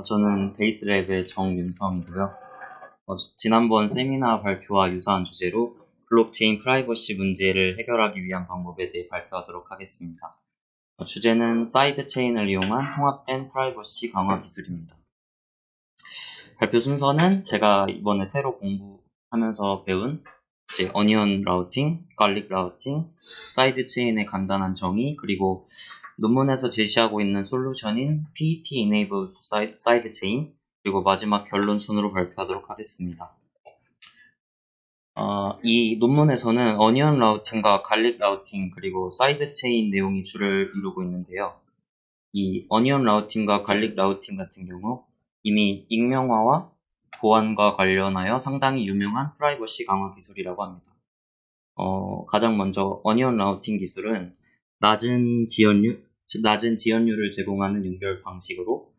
저는 베이스랩의 정윤성이고요. 지난번 세미나 발표와 유사한 주제로 블록체인 프라이버시 문제를 해결하기 위한 방법에 대해 발표하도록 하겠습니다. 주제는 사이드 체인을 이용한 통합된 프라이버시 강화 기술입니다. 발표 순서는 제가 이번에 새로 공부하면서 배운 어니언 라우팅, 갈릭 라우팅, 사이드 체인의 간단한 정의, 그리고 논문에서 제시하고 있는 솔루션인 PET Enabled Side Chain, 그리고 마지막 결론 순으로 발표하도록 하겠습니다. 이 논문에서는 어니언 라우팅과 갈릭 라우팅, 그리고 사이드 체인 내용이 주를 이루고 있는데요. 이 어니언 라우팅과 갈릭 라우팅 같은 경우 이미 익명화와 보안과 관련하여 상당히 유명한 프라이버시 강화 기술이라고 합니다. 가장 먼저 어니언 라우팅 기술은 낮은 지연율을 제공하는 연결 방식으로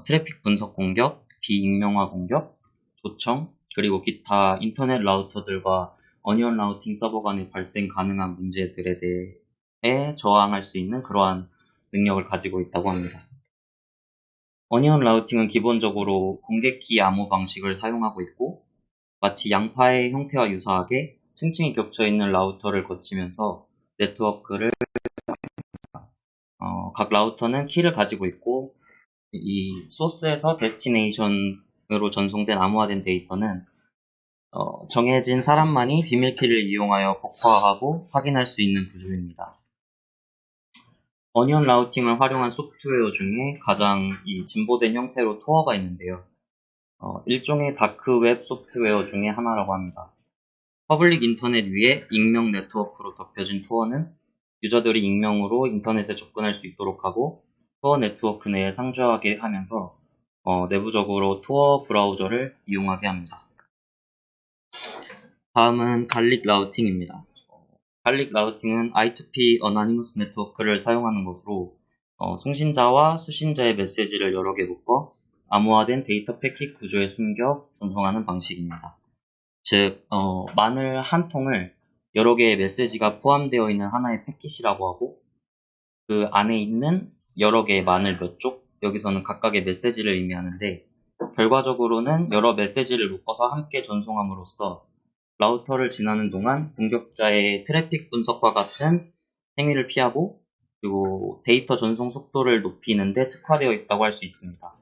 트래픽 분석 공격, 비익명화 공격, 도청, 그리고 기타 인터넷 라우터들과 어니언 라우팅 서버 간에 발생 가능한 문제들에 대해 저항할 수 있는 그러한 능력을 가지고 있다고 합니다. 어니언 라우팅은 기본적으로 공개키 암호 방식을 사용하고 있고 마치 양파의 형태와 유사하게 층층이 겹쳐있는 라우터를 거치면서 네트워크를 각 라우터는 키를 가지고 있고 이 소스에서 데스티네이션으로 전송된 암호화된 데이터는 정해진 사람만이 비밀키를 이용하여 복화하고 확인할 수 있는 구조입니다. 어니언 라우팅을 활용한 소프트웨어 중에 가장 진보된 형태로 토어가 있는데요. 일종의 다크웹 소프트웨어 중에 하나라고 합니다. 퍼블릭 인터넷 위에 익명 네트워크로 덮여진 토어는 유저들이 익명으로 인터넷에 접근할 수 있도록 하고 토어 네트워크 내에 상주하게 하면서 내부적으로 토어 브라우저를 이용하게 합니다. 다음은 갈릭 라우팅입니다. 갈릭 라우팅은 I2P 어나니머스 네트워크를 사용하는 것으로 송신자와 수신자의 메시지를 여러 개 묶어 암호화된 데이터 패킷 구조에 숨겨 전송하는 방식입니다. 즉, 마늘 한 통을 여러 개의 메시지가 포함되어 있는 하나의 패킷이라고 하고 그 안에 있는 여러 개의 마늘 몇 쪽, 여기서는 각각의 메시지를 의미하는데 결과적으로는 여러 메시지를 묶어서 함께 전송함으로써 라우터를 지나는 동안 공격자의 트래픽 분석과 같은 행위를 피하고 그리고 데이터 전송 속도를 높이는 데 특화되어 있다고 할 수 있습니다.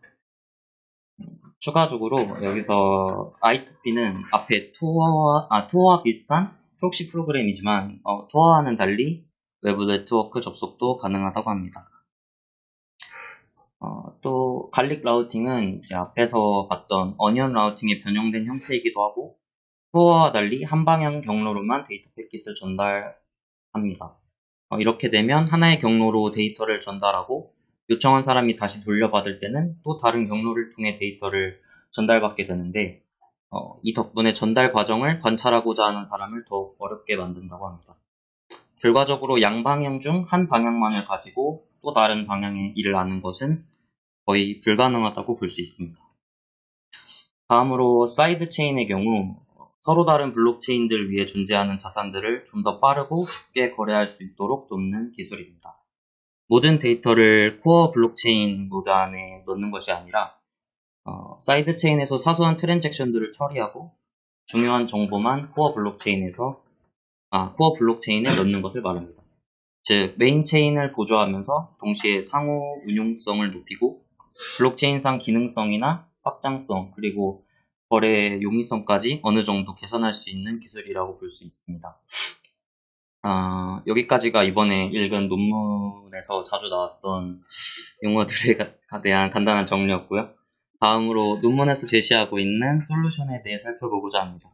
추가적으로 여기서 I2P는 앞에 토어와 비슷한 프록시 프로그램이지만 토어와는 달리 외부 네트워크 접속도 가능하다고 합니다. 또 갈릭 라우팅은 이제 앞에서 봤던 어니언 라우팅의 변형된 형태이기도 하고 토어와 달리 한 방향 경로로만 데이터 패킷을 전달합니다. 이렇게 되면 하나의 경로로 데이터를 전달하고 요청한 사람이 다시 돌려받을 때는 또 다른 경로를 통해 데이터를 전달받게 되는데 이 덕분에 전달 과정을 관찰하고자 하는 사람을 더욱 어렵게 만든다고 합니다. 결과적으로 양방향 중 한 방향만을 가지고 또 다른 방향의 일을 하는 것은 거의 불가능하다고 볼 수 있습니다. 다음으로 사이드 체인의 경우 서로 다른 블록체인들 위에 존재하는 자산들을 좀 더 빠르고 쉽게 거래할 수 있도록 돕는 기술입니다. 모든 데이터를 코어 블록체인 모드 안에 넣는 것이 아니라 사이드 체인에서 사소한 트랜잭션들을 처리하고 중요한 정보만 코어 블록체인에 넣는 것을 말합니다. 즉 메인 체인을 보조하면서 동시에 상호 운용성을 높이고 블록체인상 기능성이나 확장성 그리고 거래 용이성까지 어느 정도 개선할 수 있는 기술이라고 볼 수 있습니다. 여기까지가 이번에 읽은 논문에서 자주 나왔던 용어들에 대한 간단한 정리였고요. 다음으로 논문에서 제시하고 있는 솔루션에 대해 살펴보고자 합니다.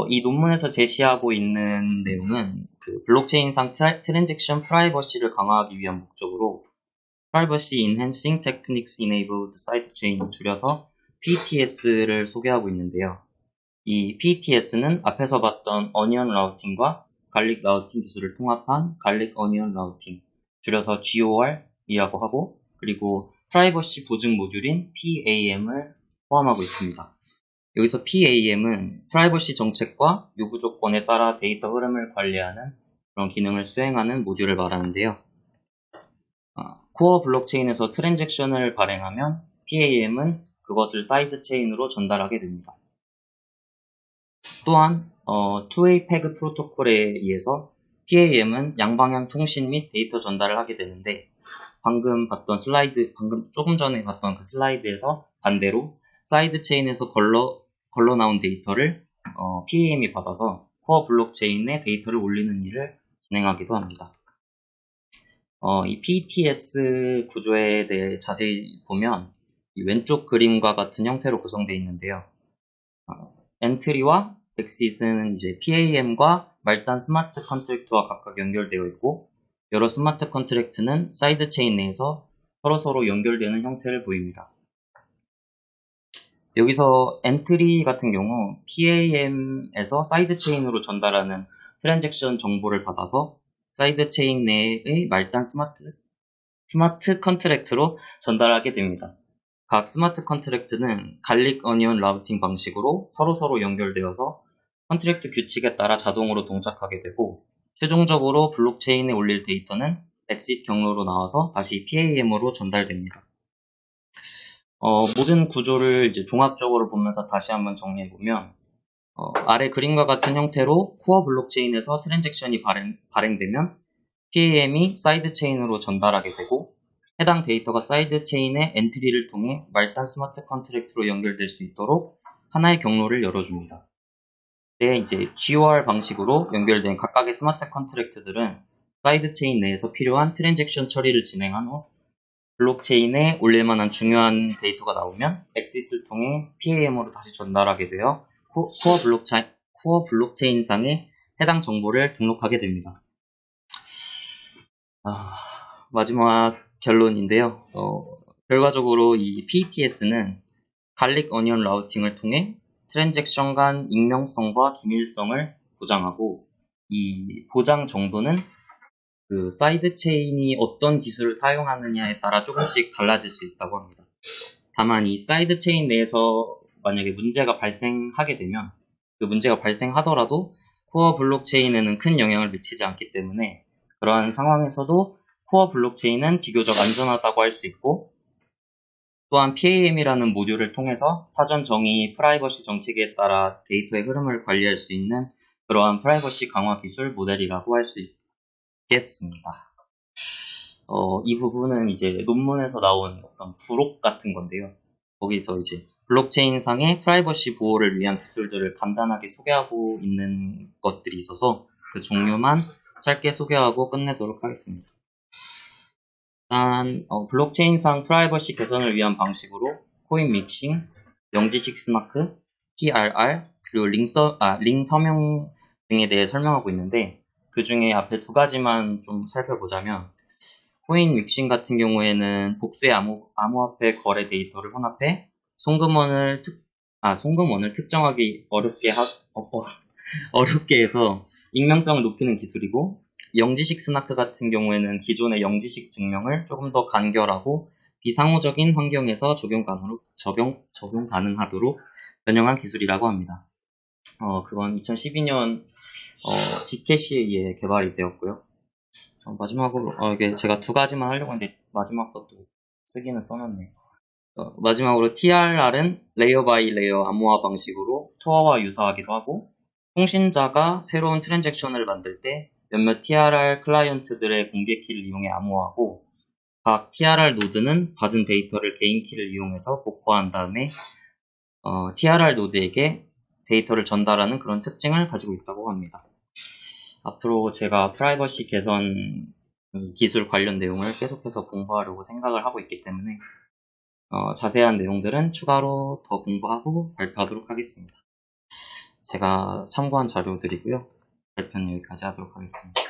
이 논문에서 제시하고 있는 내용은 블록체인상 트랜잭션 프라이버시를 강화하기 위한 목적으로 Privacy Enhancing Techniques Enabled Sidechain 줄여서 PETS를 소개하고 있는데요. 이 PETS는 앞에서 봤던 어니언 라우팅과 갈릭 라우팅 기술을 통합한 갈릭 어니언 라우팅, 줄여서 GOR이라고 하고 그리고 프라이버시 보증 모듈인 PAM을 포함하고 있습니다. 여기서 PAM은 프라이버시 정책과 요구 조건에 따라 데이터 흐름을 관리하는 그런 기능을 수행하는 모듈을 말하는데요. 코어 블록체인에서 트랜잭션을 발행하면 PAM은 그것을 사이드 체인으로 전달하게 됩니다. 또한 Two-way Peg 프로토콜에 의해서 PAM은 양방향 통신 및 데이터 전달을 하게 되는데, 방금 조금 전에 봤던 그 슬라이드에서 반대로 사이드 체인에서 걸러 나온 데이터를 PAM이 받아서 코어 블록체인에 데이터를 올리는 일을 진행하기도 합니다. 이 PTS 구조에 대해 자세히 보면 이 왼쪽 그림과 같은 형태로 구성되어 있는데요. 엔트리와 엑싯은 이제 PAM과 말단 스마트 컨트랙트와 각각 연결되어 있고, 여러 스마트 컨트랙트는 사이드 체인 내에서 서로 연결되는 형태를 보입니다. 여기서 엔트리 같은 경우 PAM에서 사이드 체인으로 전달하는 트랜잭션 정보를 받아서 사이드 체인 내의 말단 스마트 컨트랙트로 전달하게 됩니다. 각 스마트 컨트랙트는 갈릭 어니언 라우팅 방식으로 서로 연결되어서 컨트랙트 규칙에 따라 자동으로 동작하게 되고, 최종적으로 블록체인에 올릴 데이터는 엑싯 경로로 나와서 다시 PAM으로 전달됩니다. 모든 구조를 이제 종합적으로 보면서 다시 한번 정리해보면, 아래 그림과 같은 형태로 코어 블록체인에서 트랜잭션이 발행되면 PAM이 사이드 체인으로 전달하게 되고, 해당 데이터가 사이드 체인의 엔트리를 통해 말단 스마트 컨트랙트로 연결될 수 있도록 하나의 경로를 열어줍니다. 이제 GOR 방식으로 연결된 각각의 스마트 컨트랙트들은 사이드 체인 내에서 필요한 트랜잭션 처리를 진행한 후 블록체인에 올릴 만한 중요한 데이터가 나오면 엑싯을 통해 PAM으로 다시 전달하게 되어 코어 블록체인상에 해당 정보를 등록하게 됩니다. 마지막 결론인데요. 결과적으로 이 PTS는 갈릭 어니언 라우팅을 통해 트랜잭션 간 익명성과 기밀성을 보장하고, 이 보장 정도는 그 사이드 체인이 어떤 기술을 사용하느냐에 따라 조금씩 달라질 수 있다고 합니다. 다만 이 사이드 체인 내에서 만약에 문제가 발생하게 되면 그 문제가 발생하더라도 코어 블록체인에는 큰 영향을 미치지 않기 때문에, 그러한 상황에서도 코어 블록체인은 비교적 안전하다고 할 수 있고, 또한 PAM이라는 모듈을 통해서 사전 정의 프라이버시 정책에 따라 데이터의 흐름을 관리할 수 있는 그러한 프라이버시 강화 기술 모델이라고 할 수 있겠습니다. 이 부분은 이제 논문에서 나온 어떤 부록 같은 건데요. 거기서 이제 블록체인상의 프라이버시 보호를 위한 기술들을 간단하게 소개하고 있는 것들이 있어서 그 종류만 짧게 소개하고 끝내도록 하겠습니다. 일단 블록체인상 프라이버시 개선을 위한 방식으로 코인 믹싱, 영지식 스나크, PRR, 그리고 링 서명 등에 대해 설명하고 있는데, 그 중에 앞에 두 가지만 좀 살펴보자면, 코인 믹싱 같은 경우에는 복수의 암호화폐 거래 데이터를 혼합해 송금원을 특정하기 어렵게 해서 익명성을 높이는 기술이고, 영지식 스나크 같은 경우에는 기존의 영지식 증명을 조금 더 간결하고 비상호적인 환경에서 적용 가능하도록 변형한 기술이라고 합니다. 그건 2012년 지캐시에 의해 개발이 되었고요. 마지막으로 이게 제가 두 가지만 하려고 했는데 마지막 것도 쓰기는 써놨네요. 마지막으로 TRR은 레이어 바이 레이어 암호화 방식으로 토어와 유사하기도 하고, 통신자가 새로운 트랜잭션을 만들 때 몇몇 TRR 클라이언트들의 공개 키를 이용해 암호화하고, 각 TRR 노드는 받은 데이터를 개인 키를 이용해서 복구한 다음에 TRR 노드에게 데이터를 전달하는 그런 특징을 가지고 있다고 합니다. 앞으로 제가 프라이버시 개선 기술 관련 내용을 계속해서 공부하려고 생각을 하고 있기 때문에 자세한 내용들은 추가로 더 공부하고 발표하도록 하겠습니다. 제가 참고한 자료들이고요. 발표는 여기까지 하도록 하겠습니다.